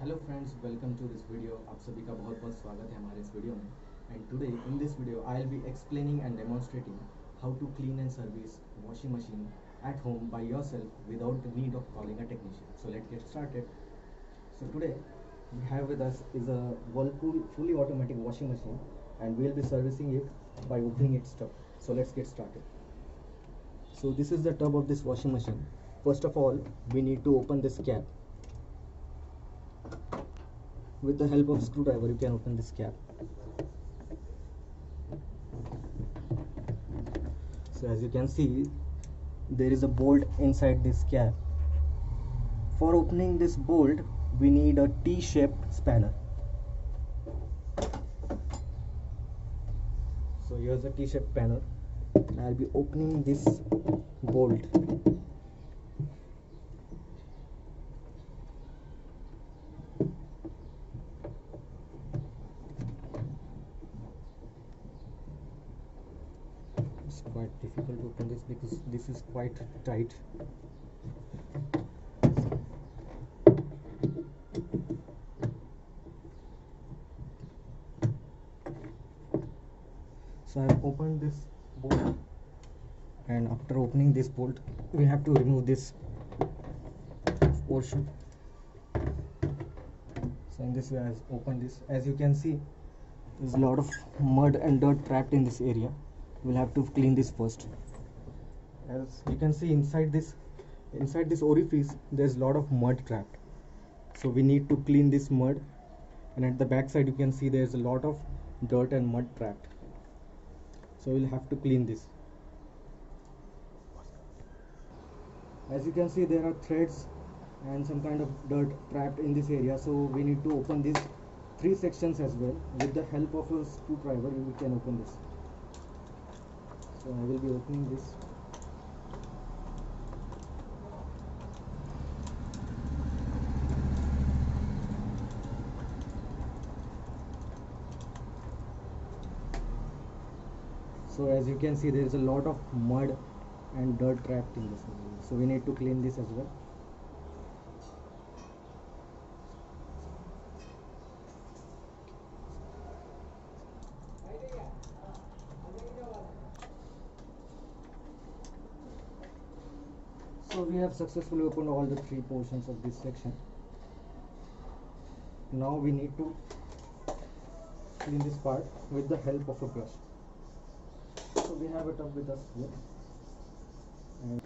Hello friends, welcome to this video. आप सभी का बहुत बहुत स्वागत है हमारे इस वीडियो में। And today in this video I will be explaining and demonstrating how to clean and service washing machine at home by yourself without the need of calling a technician. So let's get started. So today we have with us is a Whirlpool fully automatic washing machine, and we'll be servicing it by opening its tub. So let's get started. So this is the tub of this washing machine. First of all, we need to open this cap. With the help of screwdriver you can open this cap. So as you can see, there is a bolt inside this cap. For opening this bolt we need a T-shaped spanner. So here's a T-shaped spanner. I'll be opening this bolt. It's quite difficult to open this because this is quite tight. So I've opened this bolt, and after opening this bolt we have to remove this portion. So in this way I've opened this. As you can see, there's a lot of mud and dirt trapped in this area. We'll have to clean this first. As you can see, inside this orifice there's a lot of mud trapped, so we need to clean this mud. And at the back side you can see there's a lot of dirt and mud trapped, so we'll have to clean this. As you can see, there are threads and some kind of dirt trapped in this area, so we need to open these three sections as well. With the help of a screwdriver we can open this. So I will be opening this. So as you can see, there is a lot of mud and dirt trapped in this area, so we need to clean this as well. So we have successfully opened all the three portions of this section. Now we need to clean this part with the help of a brush. So we have a tub with us here, and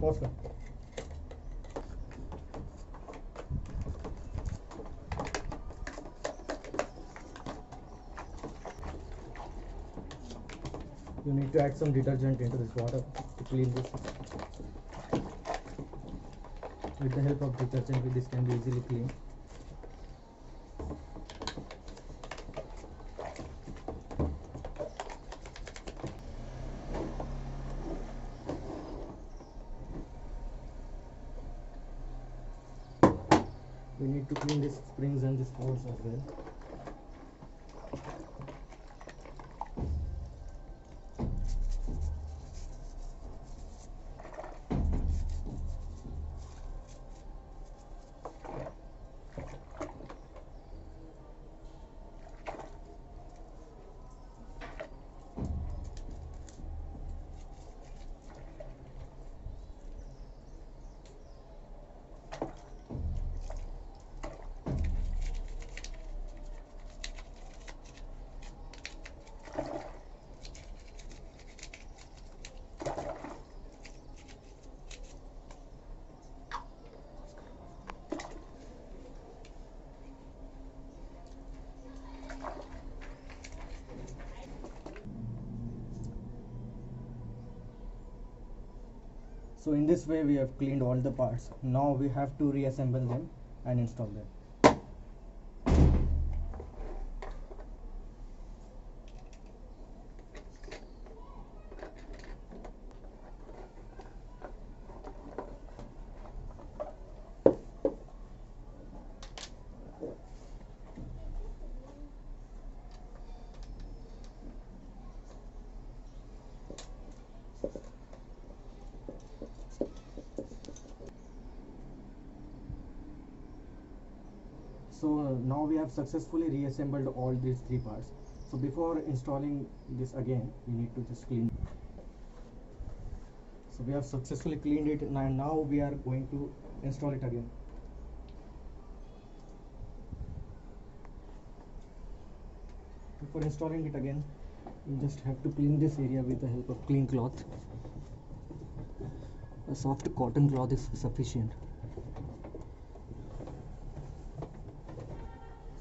Oscar. You need to add some detergent into this water to clean this. With the help of detergent, this can be easily cleaned. We need to clean these springs and these holes as well. So in this way we have cleaned all the parts. Now we have to reassemble them and install them. So now we have successfully reassembled all these three parts. So before installing this again, we need to just clean. So we have successfully cleaned it, and now we are going to install it again. Before installing it again, you just have to clean this area with the help of clean cloth. A soft cotton cloth is sufficient.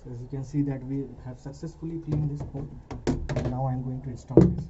So as you can see that we have successfully cleaned this hole, and now I am going to install this.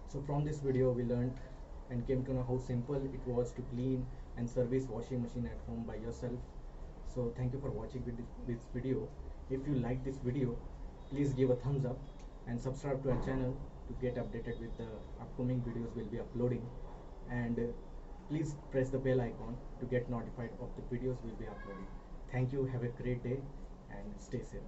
So from this video we learned and came to know how simple it was to clean and service washing machine at home by yourself. So thank you for watching this video. If you like this video, please give a thumbs up and subscribe to our channel to get updated with the upcoming videos we'll be uploading, and please press the bell icon to get notified of the videos we'll be uploading. Thank you, have a great day and stay safe.